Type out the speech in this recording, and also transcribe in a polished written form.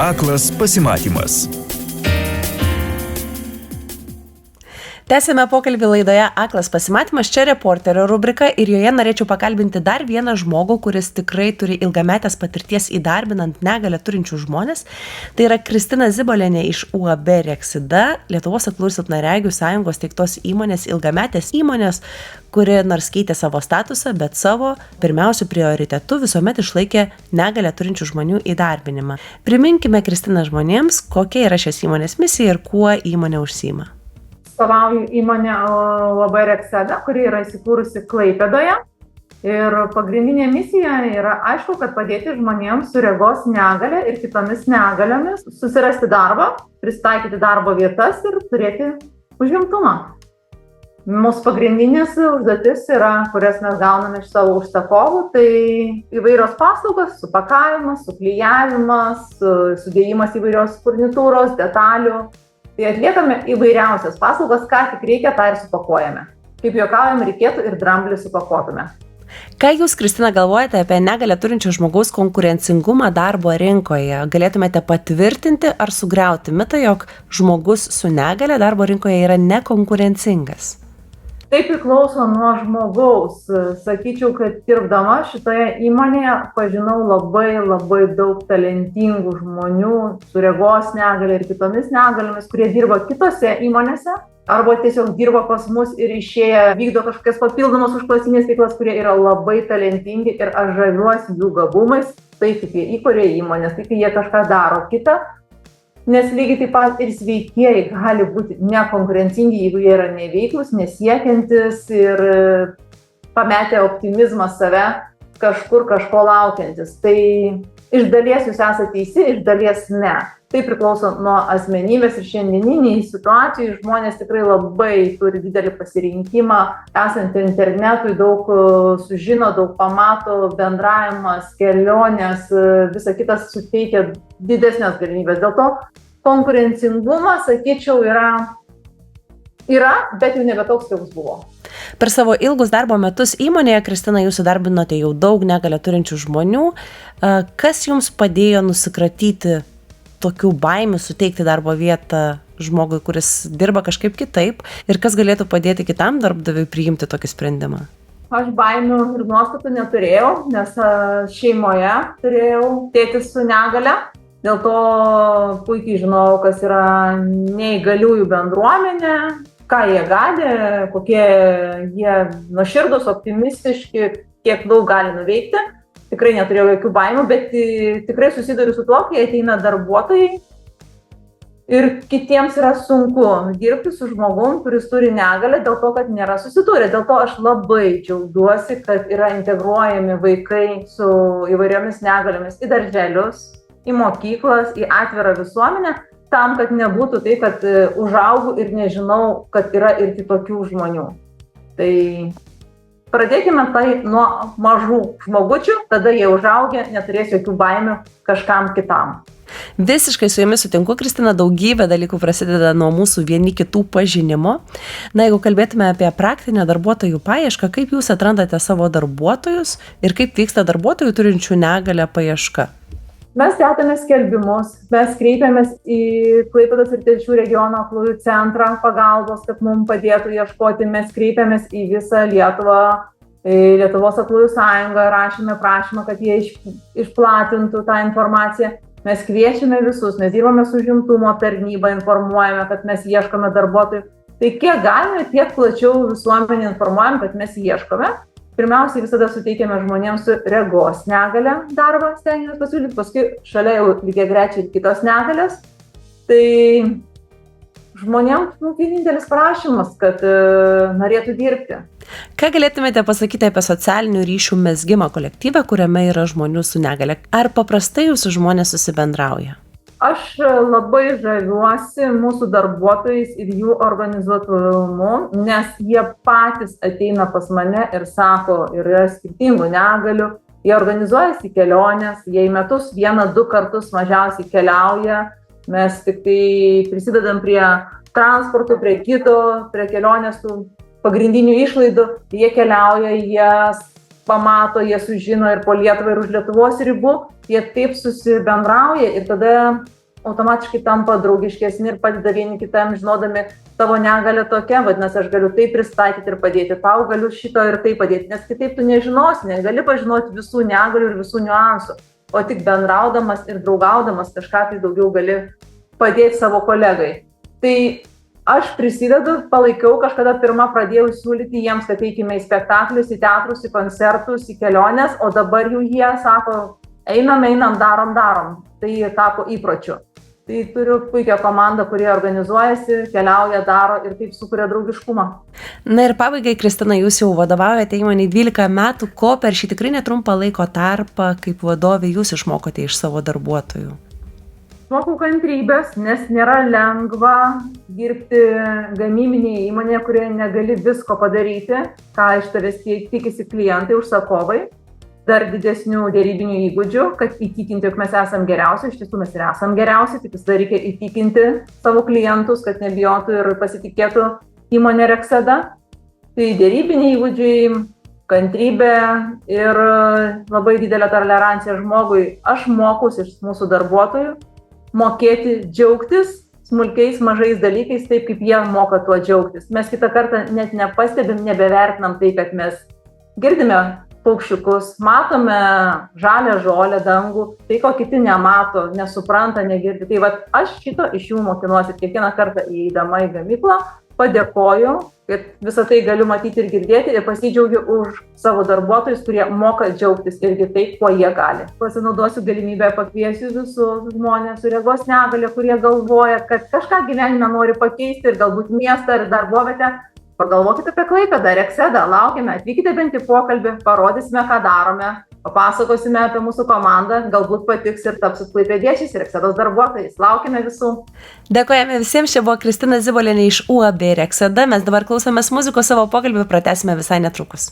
Aklas pasimatymas. Tęsime pokalbį laidoje Aklas pasimatymas, čia reporterio rubrika ir joje norėčiau pakalbinti dar vieną žmogų, kuris tikrai turi ilgametės patirties įdarbinant negalią turinčių žmonės. Tai yra Kristina Zibolienė iš UAB Reksida, Lietuvos aklųjų ir silpnaregių sąjungos teiktos įmonės, ilgametės įmonės, kuri nors keitė savo statusą, bet savo pirmiausių prioritetų visuomet išlaikė negalią turinčių žmonių įdarbinimą. Priminkime Kristiną žmonėms, kokia yra šios įmonės misija ir kuo įmonė užsiima. Atstovauju įmonę UAB Reksida, kuri yra įsikūrusi Klaipėdoje. Ir pagrindinė misija yra, aišku, kad padėti žmonėms su regos negalia ir kitomis negaliomis susirasti darbą, pristaikyti darbo vietas ir turėti užimtumą. Mūsų pagrindinės užduotis yra, kurias mes gauname iš savo užsakovų, tai įvairios paslaugos, supakavimas, suklijavimas, sudėjimas įvairios furnitūros, detalių. Tai atliekame įvairiausias paslaugas, ką tik reikia, tą ir supakuojame. Kaip juokaujam, reikėtų ir dramblį supakuotume. Ką jūs, Kristina, galvojate apie negalią turinčio žmogaus konkurencingumą darbo rinkoje? Galėtumėte patvirtinti ar sugriauti mitą, jog žmogus su negalia darbo rinkoje yra nekonkurencingas? Tai priklauso nuo žmogaus. Sakyčiau, kad dirbdama šitoje įmonėje pažinau labai daug talentingų žmonių su regos negalia ir kitomis negaliomis, kurie dirba kitose įmonėse arba tiesiog dirba pas mus ir išėję vykdo kažkokias papildomas užklasinės veiklas, kurie yra labai talentingi ir aš žaviuosi jų gabumais. Tai kaip jie įkuria įmonės, tai kai jie kažką daro kitą. Nes lygiai taip pat ir sveikieji gali būti nekonkurencingi, jeigu jie yra neveiklus, nesiekiantis ir pametę optimizmą save kažkur kažko laukiantis. Tai iš dalies jūs esate teisi, iš dalies ne. Tai priklauso nuo asmenybės ir šiandieniniai situacijai žmonės tikrai labai turi didelį pasirinkimą, esant internetui daug sužino, daug pamato, bendravimas, kelionės, visa kitas suteikia didesnės galimybės. Dėl to konkurencingumas, sakyčiau, yra, bet jau nebe toks, koks buvo. Per savo ilgus darbo metus įmonėje, Kristina, jūs įdarbinote jau daug negalią turinčių žmonių. Kas jums padėjo nusikratyti tokių baimių, suteikti darbo vietą žmogui, kuris dirba kažkaip kitaip ir kas galėtų padėti kitam darbdaviui priimti tokį sprendimą? Aš baimių ir nuostatų neturėjau, nes šeimoje turėjau tėtį su negalia. Dėl to puikiai žinau, kas yra neįgaliųjų bendruomenė, ką jie gali, kokie jie nuoširdūs, optimistiški, kiek daug gali nuveikti. Tikrai neturėjau jokių baimių, bet tikrai susiduriu su tuo, kai ateina darbuotojai ir kitiems yra sunku dirbti su žmogum, kuris turi negalią dėl to, kad nėra susidūrę. Dėl to aš labai džiaugiuosi, kad yra integruojami vaikai su įvairiomis negaliomis į darželius, į mokyklas, į atvirą visuomenę, tam, kad nebūtų tai, kad užaugau ir nežinau, kad yra ir kitokių žmonių. Tai pradėkime tai nuo mažų žmogučių, tada jie užaugę, neturės jokių baimių kažkam kitam. Visiškai su jumis sutinku, Kristina, daugybė dalykų prasideda nuo mūsų vieni kitų pažinimo. Na, jeigu kalbėtume apie praktinę darbuotojų paiešką, kaip jūs atrandate savo darbuotojus ir kaip vyksta darbuotojų turinčių negalią paieška? Mes dedame skelbimus, mes kreipiamės į Klaipėdos ir Telšių regiono aklųjų centrą pagalbos, kad mums padėtų ieškoti. Mes kreipiamės į visą Lietuvą, į Lietuvos aklųjų sąjungą, rašėme prašymą, kad jie išplatintų tą informaciją. Mes kviečiame visus, mes dirbame su užimtumo tarnyba, informuojame, kad mes ieškome darbuotojų. Tai kiek galime, tiek plačiau visuomenį informuojame, kad mes ieškome. Pirmiausiai visada suteikiame žmonėms su regos negalia darbą, stengiamės pasiūlyti, paskui šalia jau lygiagrečiai kitos negalios. Tai žmonėms vienintelis prašymas, kad norėtų dirbti. Ką galėtumėte pasakyti apie socialinių ryšių mezgimą kolektyve, kuriame yra žmonių su negalia? Ar paprastai jūsų žmonės susibendrauja? Aš labai žaviuosi mūsų darbuotojais ir jų organizuotumu, nes jie patys ateina pas mane ir sako, yra skirtingų negalių, jie organizuojasi keliones, jie į metus 1-2 kartus mažiausiai keliauja, mes tik tai prisidedam prie transporto, prie kito, prie kelionės tų pagrindinių išlaidų, jie keliauja, jie pamato, jie sužino ir po Lietuvą, ir už Lietuvos ribų, jie taip susibendrauja ir tada automatiškai tampa draugiškesni ir padeda vieni kitam, žinodami tavo negalė tokia, vadinasi, aš galiu tai pristatyti ir padėti, tau galiu šito ir tai padėti, nes kitaip tu nežinosi, negali pažinoti visų negalių ir visų niuansų, o tik bendraudamas ir draugaudamas kažką tai daugiau gali padėti savo kolegai. Tai aš prisidedu, palaikiau, kažkada pirmą pradėjau siūlyti jiems, kad eikime į spektaklius, į teatrus, į koncertus, į keliones, o dabar jau jie sako, einam, darom. Tai tapo įpročiu. Tai turiu puikią komandą, kurie organizuojasi, keliauja, daro ir taip sukuria draugiškumą. Na ir pabaigai, Kristina, jūs jau vadovaujate įmonei 12 metų, ko per šį tikrai netrumpą laiko tarpą kaip vadovė jūs išmokote iš savo darbuotojų? Mokau kantrybės, nes nėra lengva dirbti gamybinėje įmonėje, kurioje negali visko padaryti, ką iš tavęs tikisi klientai, užsakovai. Dar didesnių dėrybinių įgūdžių, kad įtikinti, jog mes esam geriausi, iš tiesų mes ir esam geriausi, tik visada reikia įtikinti savo klientus, kad nebijotų ir pasitikėtų įmonė Rexeda. Tai dėrybiniai įgūdžiai, kantrybė ir labai didelė tolerancija žmogui. Aš mokusi iš mūsų darbuotojų mokėti džiaugtis smulkiais mažais dalykais, taip kaip jie moka tuo džiaugtis. Mes kitą kartą net nepastebim, nebevertinam tai, kad mes girdime paukščiukus, matome žalią žolę, dangų, tai ko kiti nemato, nesupranta, negirdi. Tai vat aš šito iš jų mokinuosi kiekvieną kartą įeidama į gamyklą, padėkoju, kad visą tai galiu matyti ir girdėti ir pasidžiaugiu už savo darbuotojus, kurie moka džiaugtis irgi taip, kuo jie gali. Pasinaudosiu galimybę, pakviesiu visus žmonės su regos negalia, kurie galvoja, kad kažką gyvenime nori pakeisti ir galbūt miestą ir darbovietę. Pagalvokite apie Klaipėdą, Rexedą, laukime, atvykite bent į pokalbį, parodysime, ką darome, papasakosime apie mūsų komandą, galbūt patiks ir tapsit klaipėdiečiais ir Rexedos darbuotojais. Laukime visų. Dėkojame visiems, čia buvo Kristina Zibolienė iš UAB Rexeda. Mes dabar klausomės muzikos, savo pokalbį pratęsime visai netrukus.